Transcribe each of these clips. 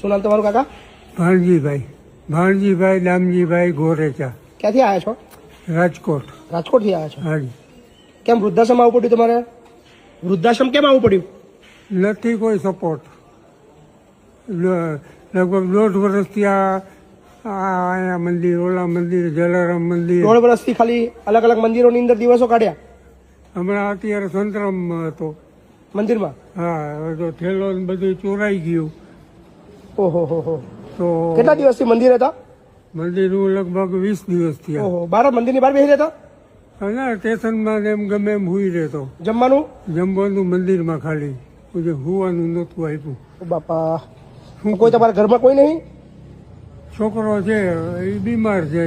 શું નામ તમારું કાકા? ભાણજીભાઈ દામજીભાઈ ગોરેચા, ક્યાંથી આવ્યા છો? રાજકોટ. રાજકોટથી આવ્યા છો? હાજી. કેમ વૃદ્ધાશ્રમ આવવું પડ્યું તમારે? વૃદ્ધાશ્રમ કેમ આવવું પડ્યું? નથી કોઈ સપોર્ટ. લગભગ 1.5 વર્ષથી અહીંયા મંદિર, ઓલા મંદિર, જલારામ મંદિર. 1.5 વર્ષથી ખાલી અલગ અલગ મંદિરોની અંદર દિવસો કાઢ્યા? હમણાં અત્યારે સંતરામમાં હતો મંદિરમાં? હા, હવે તો થેલો ને બધું ચોરાઈ ગયું. ઓહો હો હો. તો કેટલા દિવસથી મંદિર હતા? મંદિર લગભગ 20 દિવસ થયા. ઓહો, બહાર મંદિરની બહાર બેસી રહેતા? ના, સ્ટેશનમાં એમ ગમે એમ હુઈ રહેતો. જમવાનું? જમવાનું મંદિરમાં ખાલી, હુવાનું નહોતું આપ્યું. ઓ બાપા, કોઈ તમારા ઘરમાં કોઈ નહીં? છોકરો છે એ બીમાર છે,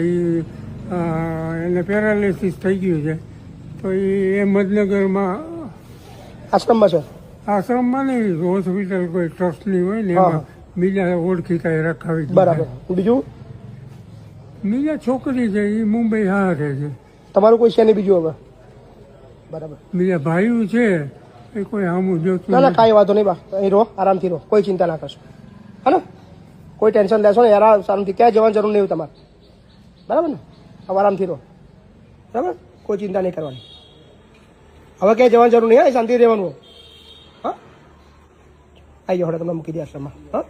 એને પેરાલિસિસ થઈ ગયું છે, તો એ અહેમદનગરમાં આશ્રમમાં છે? આશ્રમમાં નહીં, હોસ્પિટલ કોઈ ટ્રસ્ટની હોય ને એમાં બીજા ઓળખીતા રખાવી દીધા. બરાબર. બીજું? બીજા છોકરી છે એ મુંબઈ હારે છે. તમારું કોઈ છે નહીં બીજું હવે? બરાબર. બીજા ભાઈઓ છે એ કોઈ આમું જોતું ના ના, કાંઈ વાંધો નહીં બા, અહીં રહો, આરામથી રહો, કોઈ ચિંતા ના કરશો, હા ને? કોઈ ટેન્શન લેશો ને યાર, આરામથી, ક્યાંય જવાની જરૂર નહીં તમારે, બરાબર ને? હવે આરામથી રહો, બરાબર? કોઈ ચિંતા નહીં કરવાની, હવે ક્યાંય જવાની જરૂર નહીં, હા, શાંતિ રહેવાનું. હા, આવી જાઓ, તમને મૂકી દે આશ્રમમાં. હા.